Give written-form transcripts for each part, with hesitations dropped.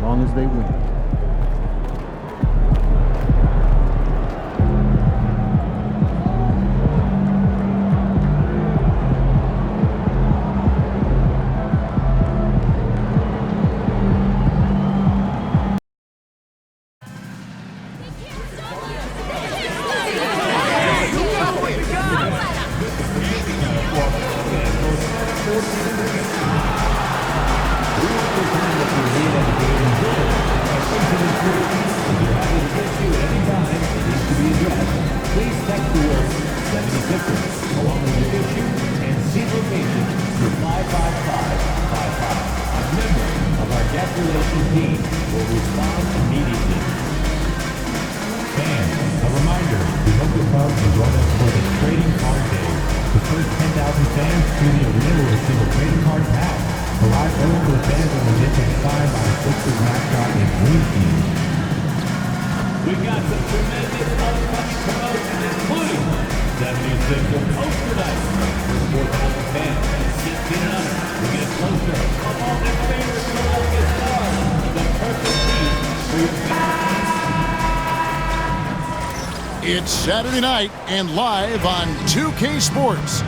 long as they win. We've got some tremendous upcoming promotions, including 76 Poster Night for 4,000 fans. 16 and under will get closer of all their favorite Philadelphia stars. The perfect team for your fans. It's Saturday night and live on 2K Sports.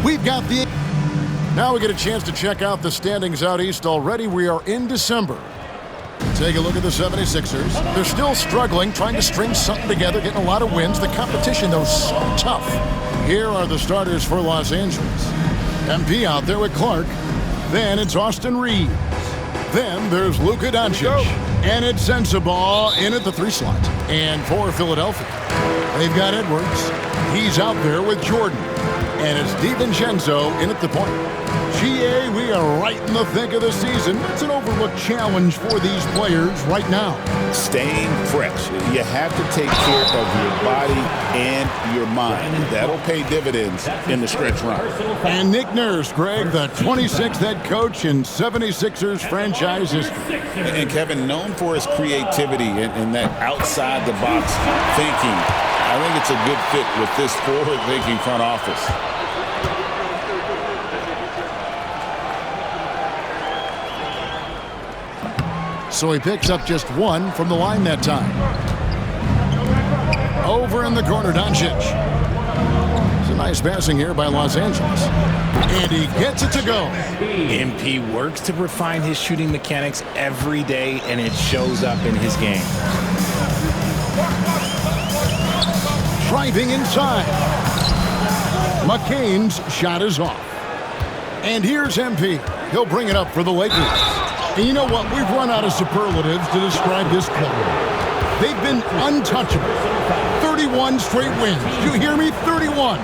We've got the... Now we get a chance to check out the standings out east already. We are in December. Take a look at the 76ers. They're still struggling, trying to string something together, getting a lot of wins. The competition, though, so tough. Here are the starters for Los Angeles. MP out there with Clark. Then it's Austin Reeves. Then there's Luka Doncic. And it's Sensabaugh in at the 3 slot. And for Philadelphia, they've got Edwards. He's out there with Jordan. And it's DiVincenzo in at the point. GA, we are right in the thick of the season. It's an overlooked challenge for these players right now. Staying fresh. You have to take care of your body and your mind. That'll pay dividends in the stretch run. And Nick Nurse, Greg, the 26th head coach in 76ers franchise history. And Kevin, known for his creativity and that outside-the-box thinking, I think it's a good fit with this forward-thinking front office. So he picks up just 1 from the line that time. Over in the corner, Doncic. It's a nice passing here by Los Angeles. And he gets it to go. MP works to refine his shooting mechanics every day, and it shows up in his game. Driving inside. McCain's shot is off. And here's MP. He'll bring it up for the Lakers. And you know what? We've run out of superlatives to describe this club. They've been untouchable. 31 straight wins. You hear me? 31.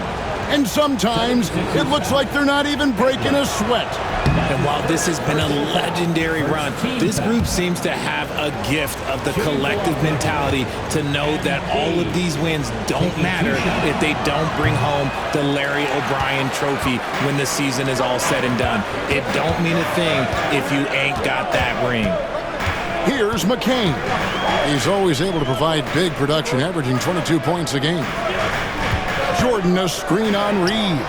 And sometimes it looks like they're not even breaking a sweat. And while this has been a legendary run, this group seems to have a gift of the collective mentality to know that all of these wins don't matter if they don't bring home the Larry O'Brien trophy when the season is all said and done. It don't mean a thing if you ain't got that ring. Here's McCain. He's always able to provide big production, averaging 22 points a game. Jordan, a screen on Reeves.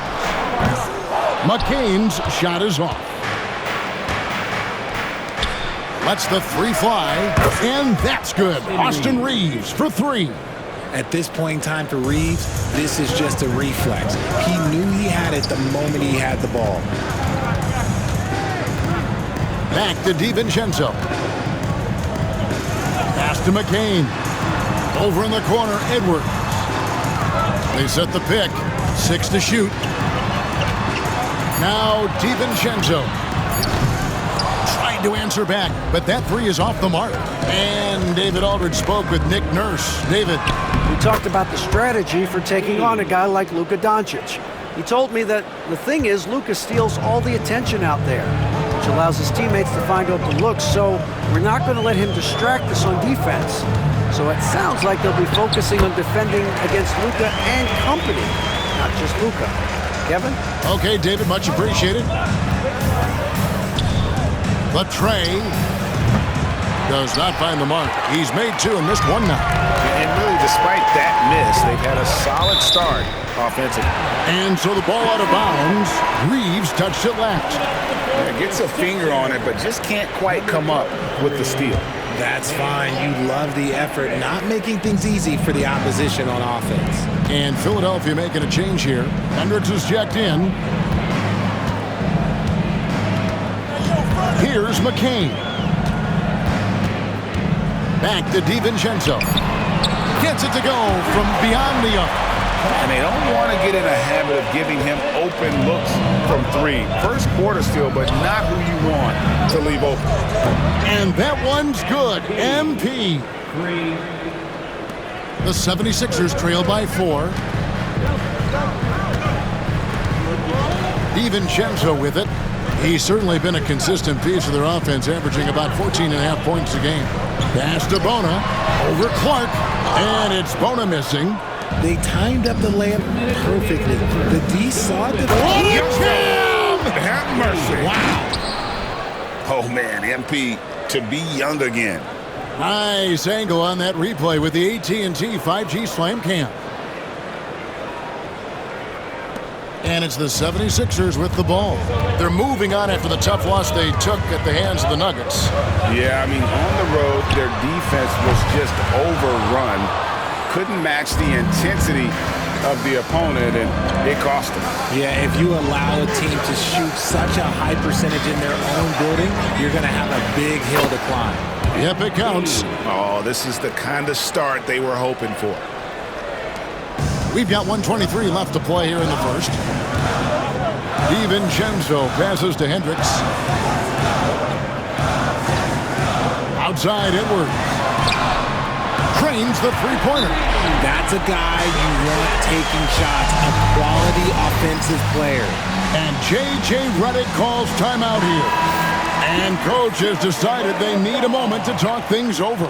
McCain's shot is off. Lets the 3 fly, and that's good. Austin Reeves for 3. At this point in time for Reeves, this is just a reflex. He knew he had it the moment he had the ball. Back to DiVincenzo. Pass to McCain. Over in the corner, Edwards. They set the pick. 6 to shoot. Now DiVincenzo. Tried to answer back, but that 3 is off the mark. And David Aldridge spoke with Nick Nurse. David. We talked about the strategy for taking on a guy like Luka Doncic. He told me that the thing is Luka steals all the attention out there, which allows his teammates to find open looks, so we're not going to let him distract us on defense. So it sounds like they'll be focusing on defending against Luka and company, not just Luka. Kevin? Okay, David, much appreciated. Latrey does not find the mark. He's made 2 and missed 1 now. And really, despite that miss, they've had a solid start offensively. And so the ball out of bounds. Reeves touched it last. Gets a finger on it, but just can't quite come up with the steal. That's fine. You love the effort, not making things easy for the opposition on offense. And Philadelphia making a change here. Hendricks is checked in. Here's McCain. Back to DiVincenzo. Gets it to go from beyond the arc. And they don't want to get in a habit of giving him open looks from three. First quarter still, but not who you want to leave open. And that one's good. MP. The 76ers trail by 4. DiVincenzo with it. He's certainly been a consistent piece of their offense, averaging about 14.5 points a game. Pass to Bona. Over Clark. And it's Bona missing. They timed up the layup perfectly. The D saw it. Have mercy. Wow. Oh, man, MP to be young again. Nice angle on that replay with the AT&T 5G Slam Cam. And it's the 76ers with the ball. They're moving on after the tough loss they took at the hands of the Nuggets. Yeah, I mean, on the road, their defense was just overrun. Couldn't match the intensity of the opponent, and it cost them. Yeah, if you allow a team to shoot such a high percentage in their own building, you're going to have a big hill to climb. Yep, it counts. Oh, this is the kind of start they were hoping for. We've got 1:23 left to play here in the first. DiVincenzo passes to Hendricks. Outside Edwards. Cranes the three-pointer. That's a guy you want taking shots, a quality offensive player. And J.J. Redick calls timeout here. And coach has decided they need a moment to talk things over.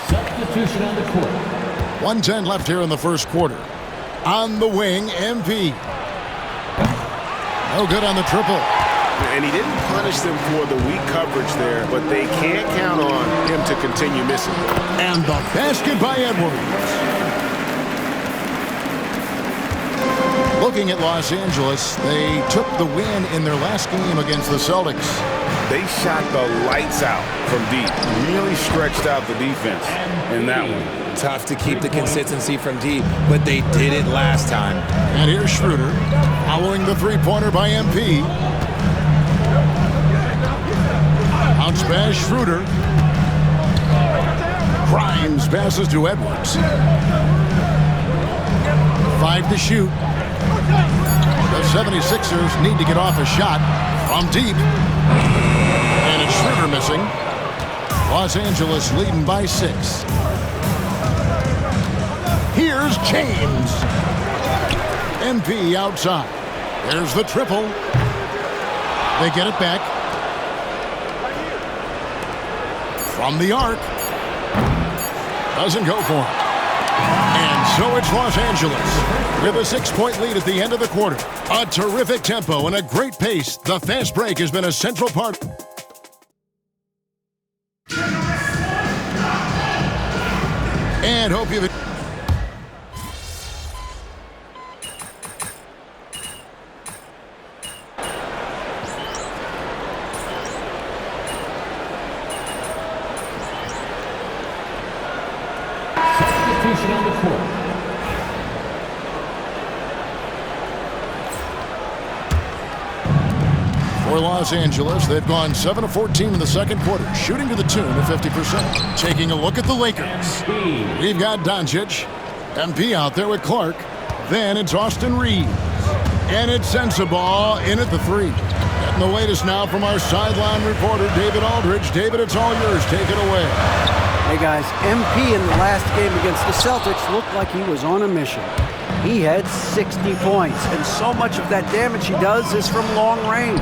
Substitution on the court. 1:10 left here in the first quarter. On the wing, MP. No good on the triple. And he didn't punish them for the weak coverage there, but they can't count on him to continue missing. And the basket by Edwards. Looking at Los Angeles, they took the win in their last game against the Celtics. They shot the lights out from deep. Really stretched out the defense in that one. Tough to keep the consistency from deep, but they did it last time. And here's Schroeder following the three-pointer by MP. Bounce pass, Schroeder. Grimes passes to Edwards. 5 to shoot. The 76ers need to get off a shot from deep. And it's Schroeder missing. Los Angeles leading by 6. Here's James. MP outside. There's the triple. They get it back. From the arc. Doesn't go for it. And so it's Los Angeles with a 6-point lead at the end of the quarter. A terrific tempo and a great pace. The fast break has been a central part. And hope you've... Substitution on the court. For Los Angeles, they've gone 7 of 14 in the second quarter, shooting to the tune of 50%. Taking a look at the Lakers. We've got Doncic. MP out there with Clark. Then it's Austin Reeves. And it's Sensabaugh in at the 3. Getting the latest now from our sideline reporter, David Aldridge. David, it's all yours. Take it away. Hey guys, MP in the last game against the Celtics looked like he was on a mission. He had 60 points, and so much of that damage he does is from long range.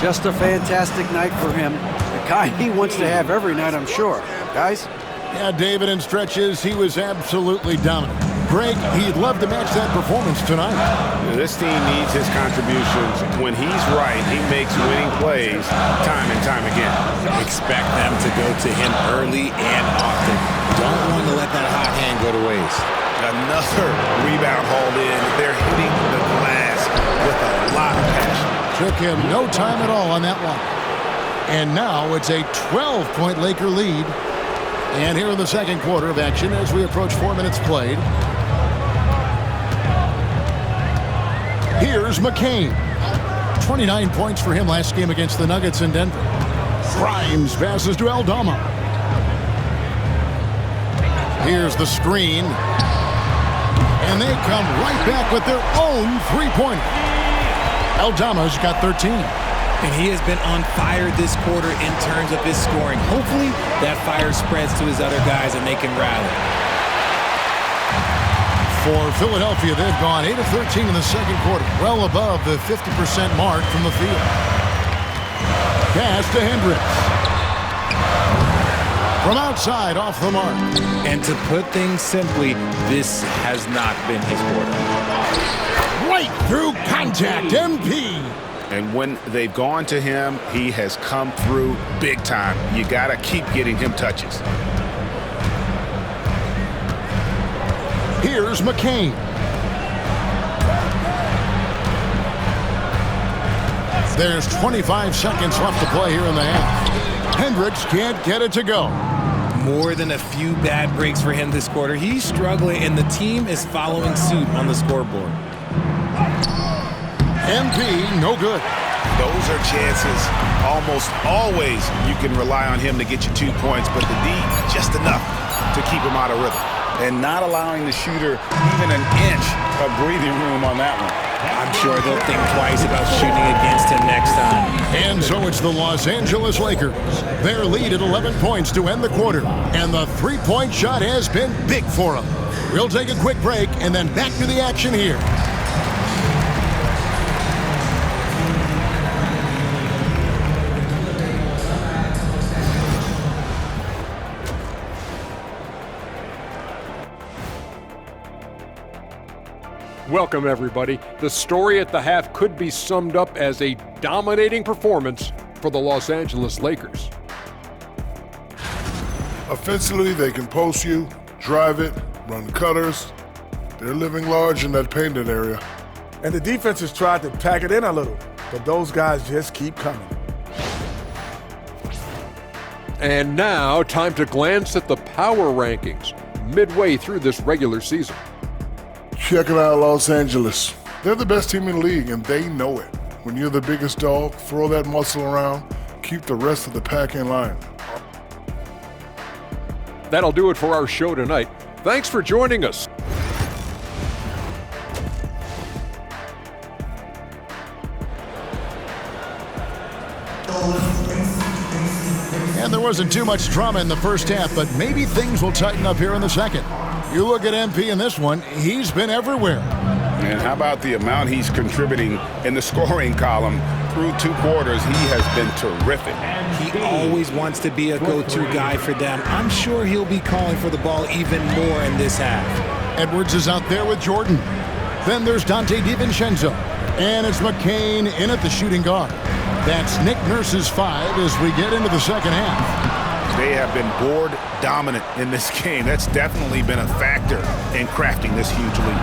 Just a fantastic night for him. The kind he wants to have every night, I'm sure. Guys? Yeah, David, in stretches, he was absolutely dominant. Greg, he'd love to match that performance tonight. This team needs his contributions. When he's right, he makes winning plays time and time again. Expect them to go to him early and often. Don't want to let that hot hand go to waste. Another rebound hauled in. They're hitting the glass with a lot of passion. Took him no time at all on that one. And now it's a 12-point Laker lead. And here in the second quarter of action as we approach 4 minutes played. Here's McCain. 29 points for him last game against the Nuggets in Denver. Grimes passes to Aldama. Here's the screen. And they come right back with their own three-pointer. Aldama's got 13. And he has been on fire this quarter in terms of his scoring. Hopefully that fire spreads to his other guys and they can rally. For Philadelphia, they've gone 8 of 13 in the second quarter, well above the 50% mark from the field. Pass to Hendricks. From outside, off the mark. And to put things simply, this has not been his quarter. Right through contact, MP. And when they've gone to him, he has come through big time. You got to keep getting him touches. Here's McCain. There's 25 seconds left to play here in the half. Hendricks can't get it to go. More than a few bad breaks for him this quarter. He's struggling, and the team is following suit on the scoreboard. MP, no good. Those are chances. Almost always you can rely on him to get you 2 points, but the D, just enough to keep him out of rhythm. And not allowing the shooter even an inch of breathing room on that one. I'm sure they'll think twice about shooting against him next time. And so it's the Los Angeles Lakers. Their lead at 11 points to end the quarter. And the three-point shot has been big for them. We'll take a quick break and then back to the action here. Welcome, everybody. The story at the half could be summed up as a dominating performance for the Los Angeles Lakers. Offensively, they can post you, drive it, run cutters. They're living large in that painted area. And the defense has tried to pack it in a little, but those guys just keep coming. And now, time to glance at the power rankings midway through this regular season. Check it out, Los Angeles. They're the best team in the league, and they know it. When you're the biggest dog, throw that muscle around, keep the rest of the pack in line. That'll do it for our show tonight. Thanks for joining us. And there wasn't too much drama in the first half, but maybe things will tighten up here in the second. You look at MP in this one, he's been everywhere. And how about the amount he's contributing in the scoring column? Through 2 quarters, he has been terrific. He always wants to be a go-to guy for them. I'm sure he'll be calling for the ball even more in this half. Edwards is out there with Jordan. Then there's Dante DiVincenzo. And it's McCain in at the shooting guard. That's Nick Nurse's 5 as we get into the second half. They have been board dominant in this game. That's definitely been a factor in crafting this huge lead.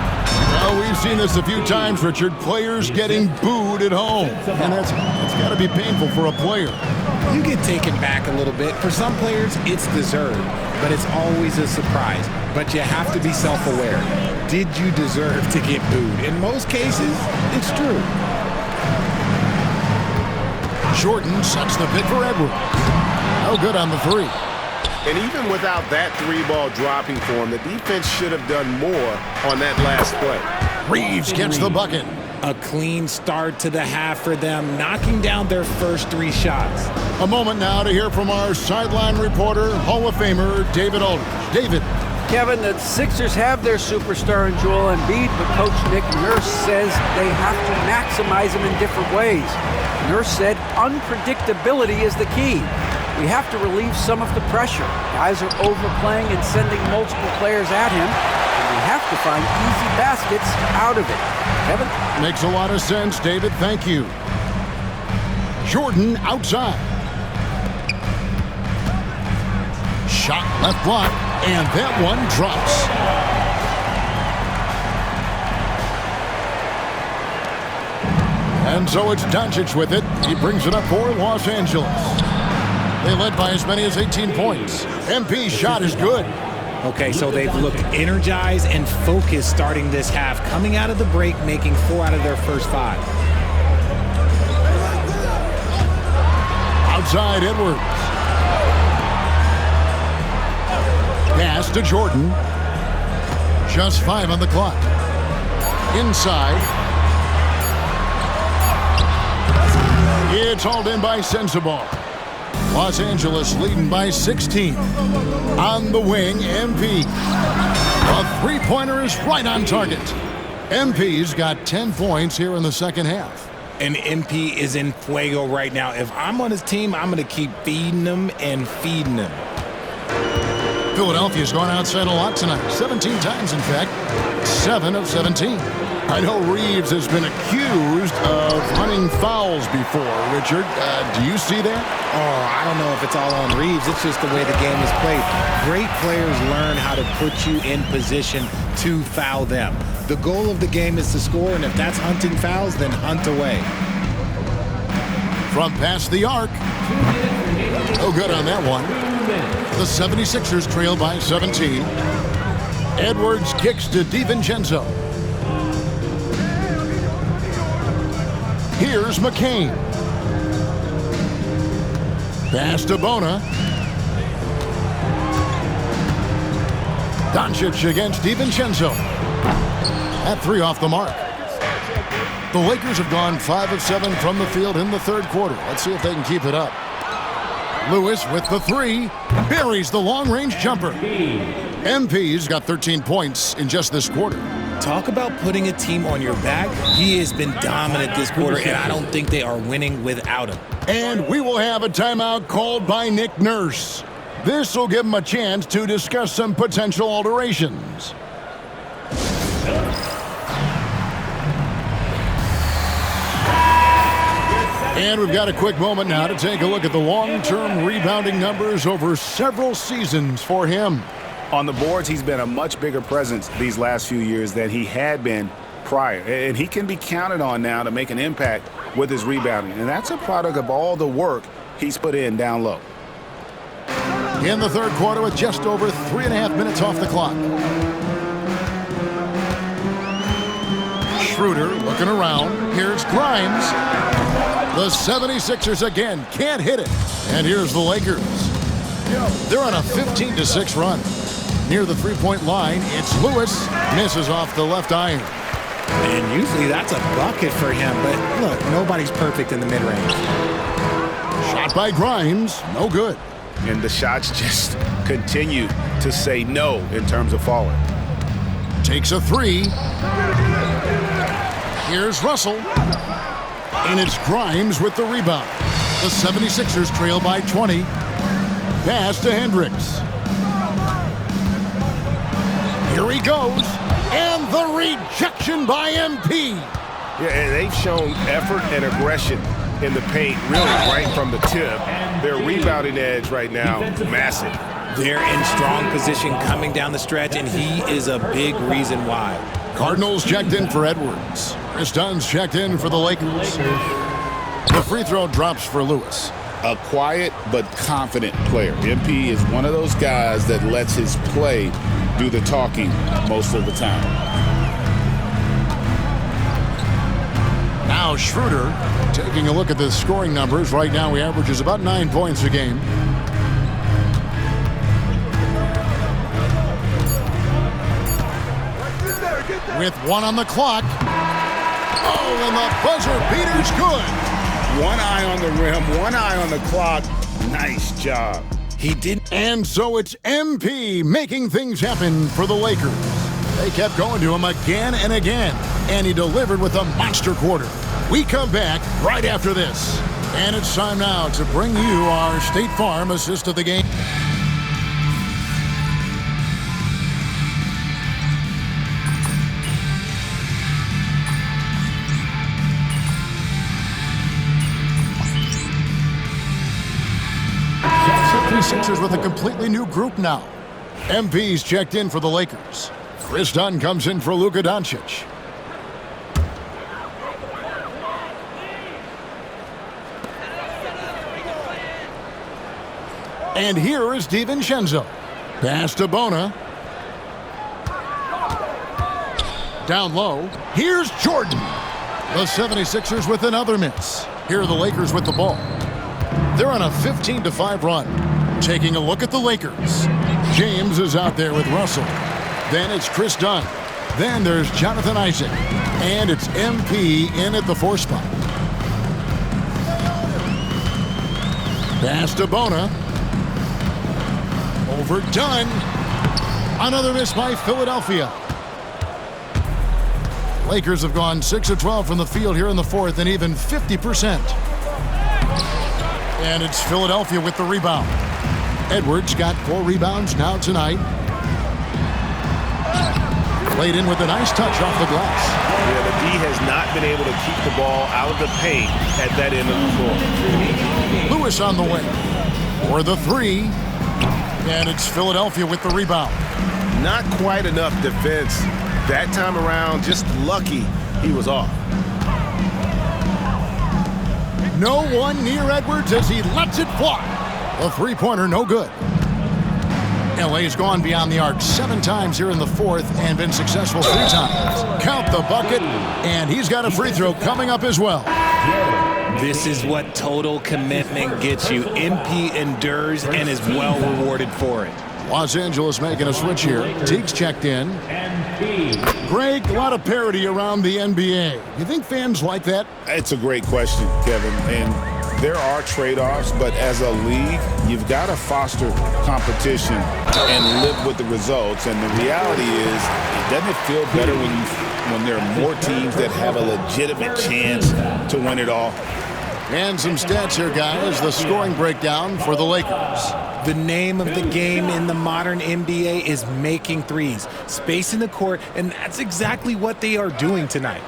Well, we've seen this a few times, Richard. Players getting booed at home. And that's got to be painful for a player. You get taken back a little bit. For some players, it's deserved, but it's always a surprise. But you have to be self-aware. Did you deserve to get booed? In most cases, it's true. Jordan sets the pick for Edwards. No good on the 3. And even without that 3-ball dropping for him, the defense should have done more on that last play. Reeves gets the bucket. A clean start to the half for them, knocking down their first 3 shots. A moment now to hear from our sideline reporter, Hall of Famer David Aldridge. David. Kevin, the Sixers have their superstar in Joel Embiid, but Coach Nick Nurse says they have to maximize him in different ways. Nurse said unpredictability is the key. We have to relieve some of the pressure. Guys are overplaying and sending multiple players at him, and we have to find easy baskets out of it. Kevin? Makes a lot of sense, David. Thank you. Jordan outside. Shot left block, and that one drops. And so it's Doncic with it. He brings it up for Los Angeles. They led by as many as 18 points. MP's shot is good. Okay, so they've looked energized and focused starting this half, coming out of the break, making 4 out of their first 5. Outside Edwards. Pass to Jordan. Just 5 on the clock. Inside. It's hauled in by Sensabaugh. Los Angeles leading by 16. On the wing, MP. A three-pointer is right on target. MP's got 10 points here in the second half. And MP is in fuego right now. If I'm on his team, I'm going to keep feeding him and feeding him. Philadelphia's gone outside a lot tonight. 17 times, in fact. 7 of 17. I know Reeves has been accused of hunting fouls before. Richard, do you see that? Oh, I don't know if it's all on Reeves. It's just the way the game is played. Great players learn how to put you in position to foul them. The goal of the game is to score, and if that's hunting fouls, then hunt away. From past the arc. No good on that one. The 76ers trail by 17. Edwards kicks to DiVincenzo. Here's McCain. Pass to Bona. Doncic against DiVincenzo. At 3 off the mark. The Lakers have gone 5 of 7 from the field in the third quarter. Let's see if they can keep it up. Lewis with the 3. Buries the long-range jumper. MP's got 13 points in just this quarter. Talk about putting a team on your back. He has been dominant this quarter, and I don't think they are winning without him. And we will have a timeout called by Nick Nurse. This will give him a chance to discuss some potential alterations. And we've got a quick moment now to take a look at the long-term rebounding numbers over several seasons for him. On the boards, he's been a much bigger presence these last few years than he had been prior. And he can be counted on now to make an impact with his rebounding. And that's a product of all the work he's put in down low. In the third quarter with just over 3.5 minutes off the clock. Schroeder looking around. Here's Grimes. The 76ers again can't hit it. And here's the Lakers. They're on a 15-6 run. Near the three-point line, it's Lewis. Misses off the left iron. And usually that's a bucket for him, but look, nobody's perfect in the mid-range. Shot by Grimes, no good. And the shots just continue to say no in terms of falling. Takes a 3. Here's Russell. And it's Grimes with the rebound. The 76ers trail by 20. Pass to Hendricks. Here he goes. And the rejection by MP. Yeah, they've shown effort and aggression in the paint, really right from the tip. Their rebounding edge right now, massive. They're in strong position coming down the stretch, and he is a big reason why. Cardinals checked in for Edwards. Chris Dunn's checked in for the Lakers. The free throw drops for Lewis. A quiet but confident player. MP is one of those guys that lets his play do the talking most of the time. Now Schroeder taking a look at the scoring numbers. Right now he averages about 9 points a game. With 1 on the clock. Oh, and the buzzer beater's good. One eye on the rim, one eye on the clock. Nice job. He did. And so it's MP making things happen for the Lakers. They kept going to him again and again, and he delivered with a monster quarter. We come back right after this. And it's time now to bring you our State Farm assist of the game. Sixers with a completely new group now. MP's checked in for the Lakers. Chris Dunn comes in for Luka Doncic. And here is DiVincenzo. Pass to Bona. Down low. Here's Jordan. The 76ers with another miss. Here are the Lakers with the ball. They're on a 15-5 run. Taking a look at the Lakers. James is out there with Russell. Then it's Chris Dunn. Then there's Jonathan Isaac. And it's MP in at the 4 spot. Pass to Bona. Over Dunn. Another miss by Philadelphia. Lakers have gone 6 of 12 from the field here in the 4th and even 50%. And it's Philadelphia with the rebound. Edwards got 4 rebounds now tonight. Played in with a nice touch off the glass. Yeah, the D has not been able to keep the ball out of the paint at that end of the floor. Lewis on the way for the 3. And it's Philadelphia with the rebound. Not quite enough defense that time around. Just lucky he was off. No one near Edwards as he lets it fly. The 3-pointer no good. LA's gone beyond the arc 7 times here in the 4th and been successful 3 times. Count the bucket, and he's got a free throw coming up as well. This is what total commitment gets you. MP endures and is well rewarded for it. Los Angeles making a switch here. Teague's checked in. Greg, a lot of parity around the NBA. You think fans like that? It's a great question, Kevin. And there are trade-offs, but as a league, you've got to foster competition and live with the results. And the reality is, doesn't it feel better when there are more teams that have a legitimate chance to win it all? And some stats here, guys. The scoring breakdown for the Lakers. The name of the game in the modern NBA is making threes, spacing the court, and that's exactly what they are doing tonight.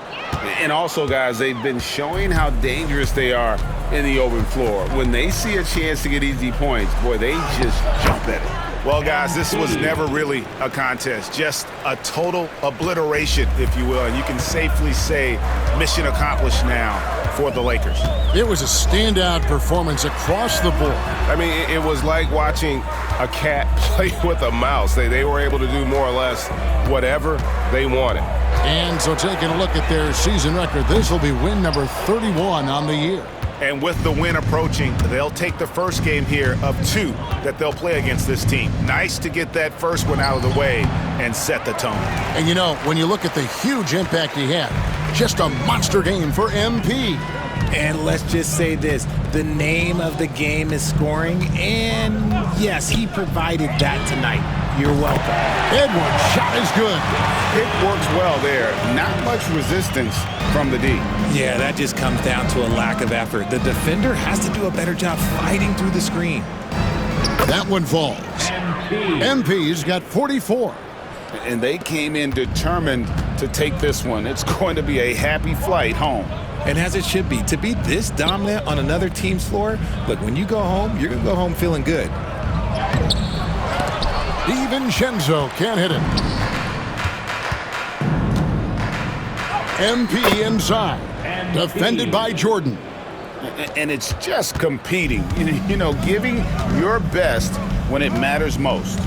And also, guys, they've been showing how dangerous they are in the open floor. When they see a chance to get easy points, boy, they just jump at it. Well, guys, this was never really a contest, just a total obliteration, if you will. And you can safely say mission accomplished now for the Lakers. It was a standout performance across the board. I mean, it was like watching a cat play with a mouse. They were able to do more or less whatever they wanted. And so taking a look at their season record, this will be win number 31 on the year. And with the win approaching, they'll take the first game here of 2 that they'll play against this team. Nice to get that first one out of the way and set the tone. And you know, when you look at the huge impact he had, just a monster game for MP. And let's just say this, the name of the game is scoring, and yes, he provided that tonight. You're welcome. Edwards' shot is good. It works well there. Not much resistance from the D. Yeah, that just comes down to a lack of effort. The defender has to do a better job fighting through the screen. That one falls. MP's got 44. And they came in determined to take this one. It's going to be a happy flight home. And as it should be, to be this dominant on another team's floor, look, when you go home, you're going to go home feeling good. DiVincenzo can't hit it. MP inside. Defended by Jordan. And it's just competing, you know, giving your best when it matters most.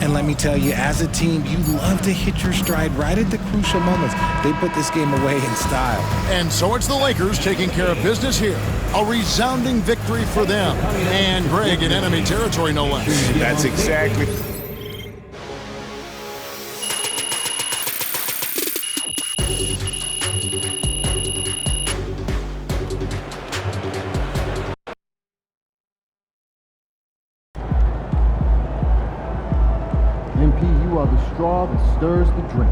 And let me tell you, as a team, you love to hit your stride right at the crucial moments. They put this game away in style. And so it's the Lakers taking care of business here. A resounding victory for them. And Greg in enemy territory, no less. That's exactly. MP, you are the straw that stirs the drink.